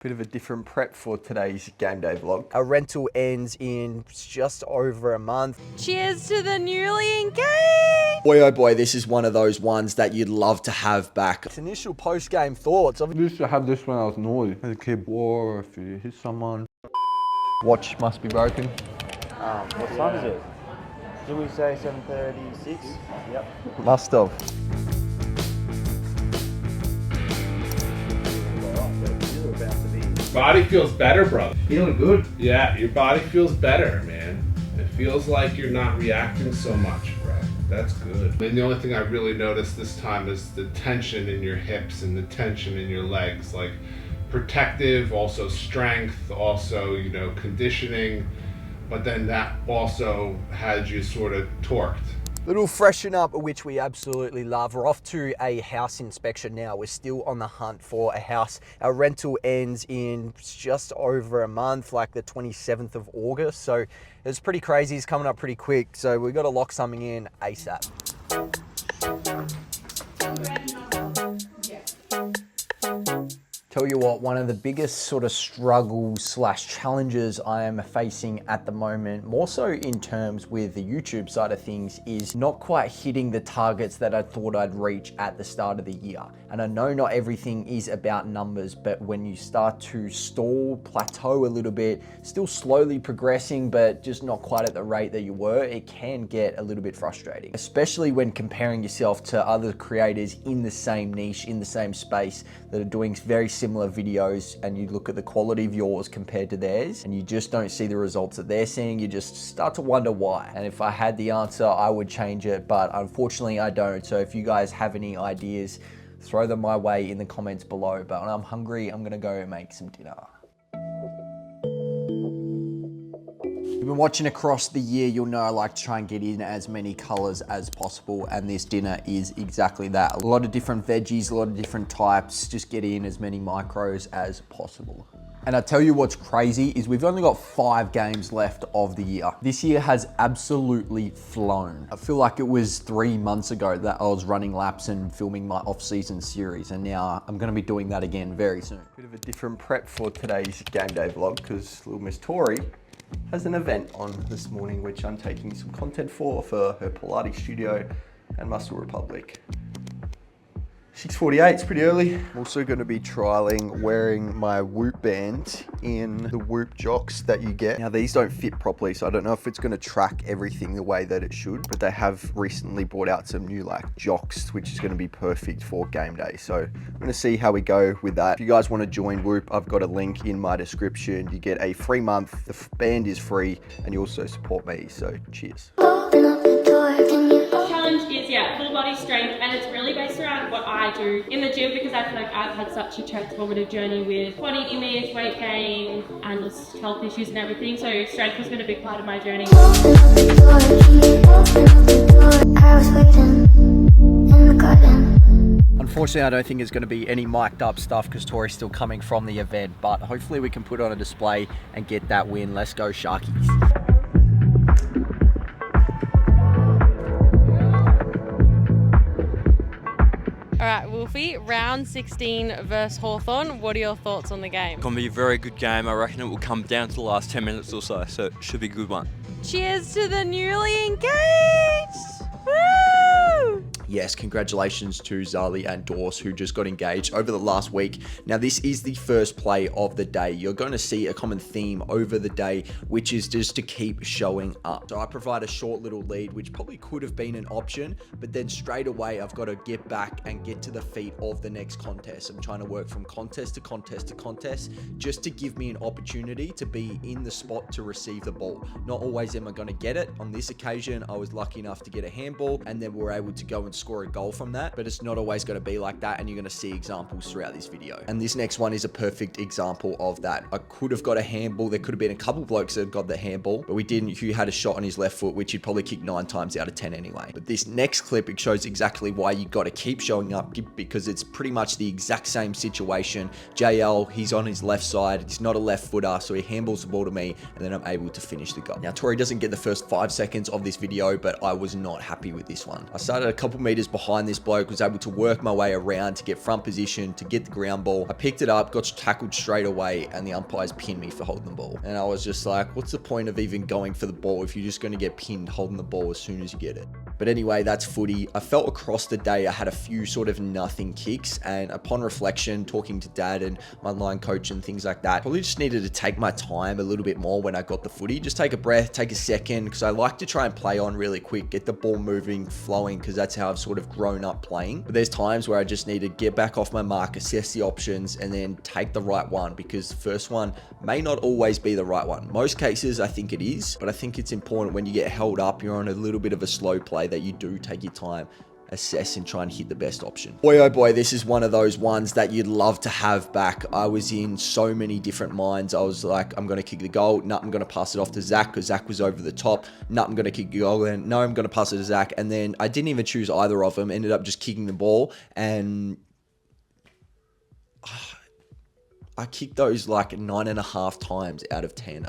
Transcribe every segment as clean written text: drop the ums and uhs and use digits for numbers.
Bit of a different prep for today's game day vlog. Our rental ends in just over a month. Cheers to the newly engaged! Boy, oh boy, this is one of those ones that you'd love to have back. It's initial post-game thoughts. I used to have this when I was naughty. As a kid, or if you hit someone. Watch must be broken. What time is it? Did we say 7:36? Yep. Must have. Body feels better, brother. Feeling good. Yeah, your body feels better, man. It feels like you're not reacting so much, bro. That's good. And the only thing I really noticed this time is the tension in your hips and the tension in your legs. Like protective, also strength, also, you know, conditioning. But then that also had you sort of torqued. Little freshen up, which we absolutely love. We're off to a house inspection now. We're still on the hunt for a house. Our rental ends in just over a month, like the 27th of August. So it's pretty crazy. It's coming up pretty quick. So we've got to lock something in ASAP. Tell you what, one of the biggest sort of struggles slash challenges I am facing at the moment, more so in terms with the YouTube side of things, is not quite hitting the targets that I thought I'd reach at the start of the year. And I know not everything is about numbers, but when you start to stall, plateau a little bit, still slowly progressing, but just not quite at the rate that you were, it can get a little bit frustrating, especially when comparing yourself to other creators in the same niche, in the same space, that are doing very similar videos, and you look at the quality of yours compared to theirs and you just don't see the results that they're seeing. You just start to wonder why. And if I had the answer, I would change it, but unfortunately I don't. So if you guys have any ideas, throw them my way in the comments below. But when I'm hungry, I'm gonna go make some dinner. You've been watching across the year, you'll know I like to try and get in as many colors as possible, and this dinner is exactly that. A lot of different veggies, a lot of different types, just get in as many micros as possible. And I tell you what's crazy is we've only got 5 games left of the year. This year has absolutely flown. I feel like it was 3 months ago that I was running laps and filming my off-season series, and now I'm gonna be doing that again very soon. Bit of a different prep for today's game day vlog because little Miss Tori has an event on this morning, which I'm taking some content for her Pilates studio and Muscle Republic. 6:48, it's pretty early. I'm also going to be trialing wearing my Whoop band in the Whoop jocks that you get. Now these don't fit properly, so I don't know if it's going to track everything the way that it should, but they have recently brought out some new like jocks, which is going to be perfect for game day. So I'm going to see how we go with that. If you guys want to join Whoop, I've got a link in my description. You get a free month, the band is free, and you also support me, so cheers. Challenge is, full body strength, and it's really based around what I do in the gym, because I feel like I've had such a transformative journey with body image, weight gain, and just health issues and everything. So strength has been a big part of my journey. Unfortunately, I don't think there's going to be any mic'd up stuff because Tori's still coming from the event, but hopefully we can put on a display and get that win. Let's go Sharkies. All right, Wolfie, round 16 versus Hawthorn. What are your thoughts on the game? It's going to be a very good game. I reckon it will come down to the last 10 minutes or so it should be a good one. Cheers to the newly engaged! Woo! Yes, congratulations to Zali and Dors, who just got engaged over the last week. Now, this is the first play of the day. You're going to see a common theme over the day, which is just to keep showing up. So I provide a short little lead, which probably could have been an option, but then straight away, I've got to get back and get to the feet of the next contest. I'm trying to work from contest to contest to contest, just to give me an opportunity to be in the spot to receive the ball. Not always am I going to get it. On this occasion, I was lucky enough to get a handball, and then we're able to go and score a goal from that, but it's not always going to be like that, and you're going to see examples throughout this video. And this next one is a perfect example of that. I could have got a handball. There could have been a couple blokes that got the handball, but we didn't. Hugh had a shot on his left foot, which he'd probably kick 9 times out of 10 anyway. But this next clip, it shows exactly why you got to keep showing up, because it's pretty much the exact same situation. JL, he's on his left side. He's not a left footer, so he handballs the ball to me, and then I'm able to finish the goal. Now, Tori doesn't get the first 5 seconds of this video, but I was not happy with this one. I started a couple meters meters behind this bloke, was able to work my way around to get front position, to get the ground ball. I picked it up, got tackled straight away, and the umpires pinned me for holding the ball. And I was just like, what's the point of even going for the ball if you're just going to get pinned holding the ball as soon as you get it? But anyway, that's footy. I felt across the day I had a few sort of nothing kicks, and upon reflection, talking to dad and my line coach and things like that, probably just needed to take my time a little bit more when I got the footy. Just take a breath, take a second, because I like to try and play on really quick, get the ball moving, flowing, because that's how I've sort of grown up playing. But there's times where I just need to get back off my mark, assess the options, and then take the right one, because the first one may not always be the right one. Most cases, I think it is, but I think it's important when you get held up, you're on a little bit of a slow play, that you do take your time, assess, and try and hit the best option. Boy, oh boy, this is one of those ones that you'd love to have back. I was in so many different minds. I was like, I'm going to kick the goal. No, I'm going to pass it off to Zach because Zach was over the top. No, I'm going to kick the goal. And no, I'm going to pass it to Zach. And then I didn't even choose either of them. Ended up just kicking the ball. And I kicked those like 9.5 times out of 10.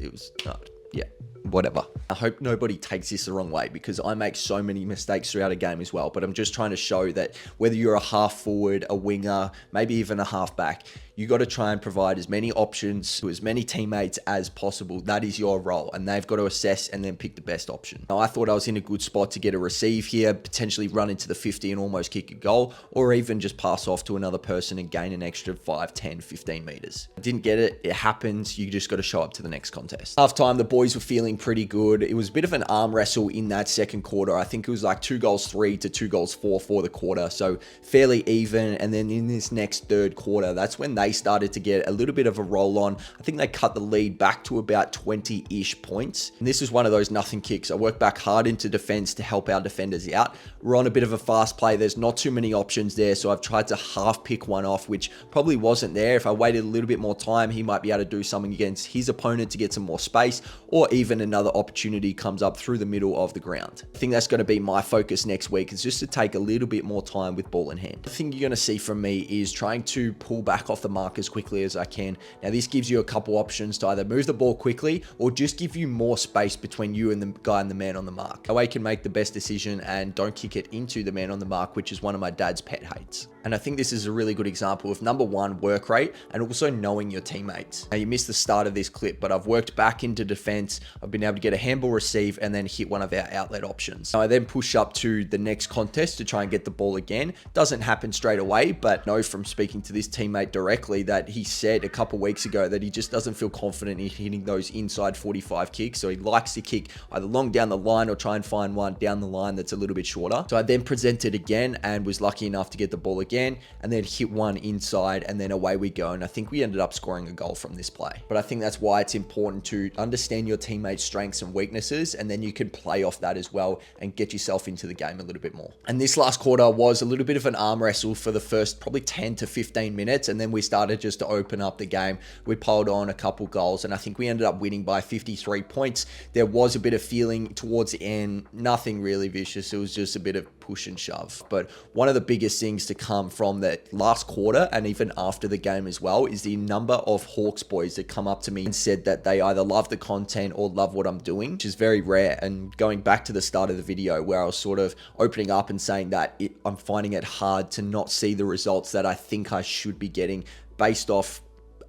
It was not, yeah. Whatever. I hope nobody takes this the wrong way, because I make so many mistakes throughout a game as well. But I'm just trying to show that whether you're a half forward, a winger, maybe even a half back, you got to try and provide as many options to as many teammates as possible. That is your role, and they've got to assess and then pick the best option. Now, I thought I was in a good spot to get a receive here, potentially run into the 50 and almost kick a goal, or even just pass off to another person and gain an extra 5, 10, 15 meters. I didn't get it. It happens. You just got to show up to the next contest. Half time, the boys were feeling pretty good. It was a bit of an arm wrestle in that second quarter. I think it was like 2 goals 3 to 2 goals 4 for the quarter. So fairly even. And then in this next third quarter, that's when they started to get a little bit of a roll on. I think they cut the lead back to about 20-ish points. And this is one of those nothing kicks. I worked back hard into defense to help our defenders out. We're on a bit of a fast play. There's not too many options there. So I've tried to half pick one off, which probably wasn't there. If I waited a little bit more time, he might be able to do something against his opponent to get some more space, or even another opportunity comes up through the middle of the ground. I think that's going to be my focus next week, is just to take a little bit more time with ball in hand. The thing you're going to see from me is trying to pull back off the mark as quickly as I can. Now, this gives you a couple options to either move the ball quickly or just give you more space between you and the guy and the man on the mark. That way you can make the best decision and don't kick it into the man on the mark, which is one of my dad's pet hates. And I think this is a really good example of, number one, work rate, and also knowing your teammates. Now, you missed the start of this clip, but I've worked back into defense. I've been able to get a handball receive and then hit one of our outlet options. Now, I then push up to the next contest to try and get the ball again. Doesn't happen straight away, but know from speaking to this teammate directly that he said a couple weeks ago that he just doesn't feel confident in hitting those inside 45 kicks. So he likes to kick either long down the line or try and find one down the line that's a little bit shorter. So I then presented again and was lucky enough to get the ball again, and then hit one inside, and then away we go. And I think we ended up scoring a goal from this play. But I think that's why it's important to understand your teammates' strengths and weaknesses, and then you can play off that as well and get yourself into the game a little bit more. And this last quarter was a little bit of an arm wrestle for the first probably 10 to 15 minutes, and then we started just to open up the game. We piled on a couple goals, and I think we ended up winning by 53 points. There was a bit of feeling towards the end, nothing really vicious. It was just a bit of push and shove. But one of the biggest things to come from that last quarter, and even after the game as well, is the number of Hawks boys that come up to me and said that they either love the content or love what I'm doing, which is very rare. And going back to the start of the video where I was sort of opening up and saying that I'm finding it hard to not see the results that I think I should be getting based off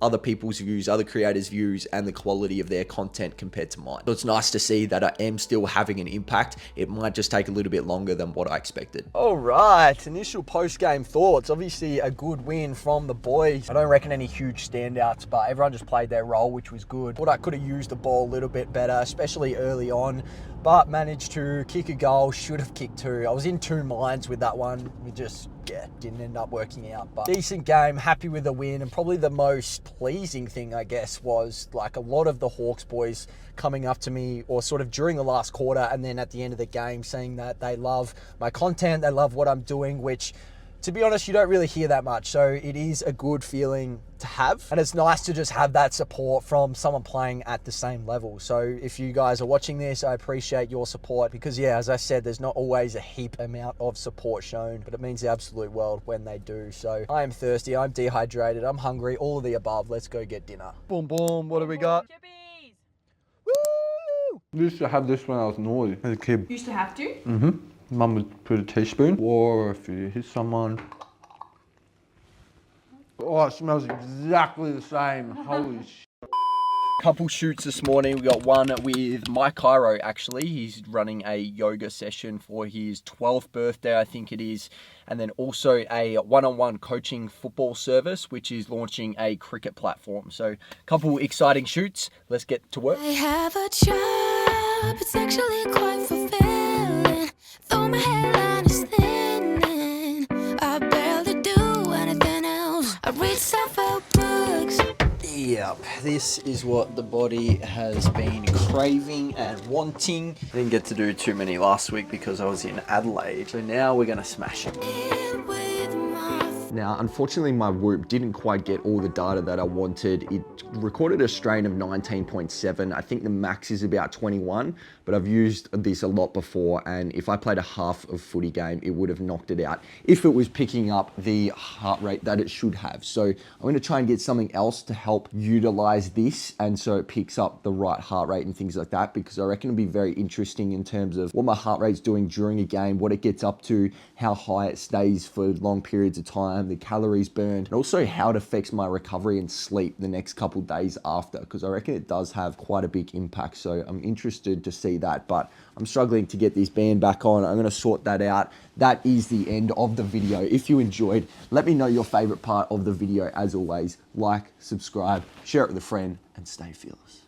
other people's views, other creators' views, and the quality of their content compared to mine. So it's nice to see that I am still having an impact. It might just take a little bit longer than what I expected. All right, initial post-game thoughts. Obviously a good win from the boys. I don't reckon any huge standouts, but everyone just played their role, which was good. Thought I could have used the ball a little bit better, especially early on, but managed to kick a goal. Should have kicked 2. I was in 2 minds with that one. We just, didn't end up working out. But decent game, happy with the win, and probably the most pleasing thing, I guess, was like a lot of the Hawks boys coming up to me, or sort of during the last quarter and then at the end of the game, saying that they love my content, they love what I'm doing, which, to be honest, you don't really hear that much. So it is a good feeling to have, and it's nice to just have that support from someone playing at the same level. So if you guys are watching this, I appreciate your support, because as I said, there's not always a heap amount of support shown, but it means the absolute world when they do. So I am thirsty, I'm dehydrated, I'm hungry, all of the above. Let's go get dinner. Boom, boom, what do we got? Woo! I used to have this when I was naughty as a kid. Used to have to? Mm-hmm. Mum would put a teaspoon. Or if you hit someone. Oh, it smells exactly the same. Holy shit. Couple shoots this morning. We got one with Mike Cairo, actually. He's running a yoga session for his 12th birthday, I think it is. And then also a one-on-one coaching football service, which is launching a cricket platform. So a couple exciting shoots. Let's get to work. I have a job, it's actually quite fulfilling. Though my hairline is thinning, I barely do anything else. I read self-help books. Yep, this is what the body has been craving and wanting. I didn't get to do too many last week because I was in Adelaide. So now we're gonna smash it. Now, unfortunately, my Whoop didn't quite get all the data that I wanted. It recorded a strain of 19.7. I think the max is about 21, but I've used this a lot before, and if I played a half of footy game, it would have knocked it out if it was picking up the heart rate that it should have. So I'm gonna try and get something else to help utilize this, and so it picks up the right heart rate and things like that, because I reckon it'll be very interesting in terms of what my heart rate's doing during a game, what it gets up to, how high it stays for long periods of time, the calories burned, and also how it affects my recovery and sleep the next couple days after, because I reckon it does have quite a big impact. So I'm interested to see that, but I'm struggling to get this band back on. I'm going to sort that out. That is the end of the video. If you enjoyed, let me know your favorite part of the video. As always, like, subscribe, share it with a friend, and stay fearless.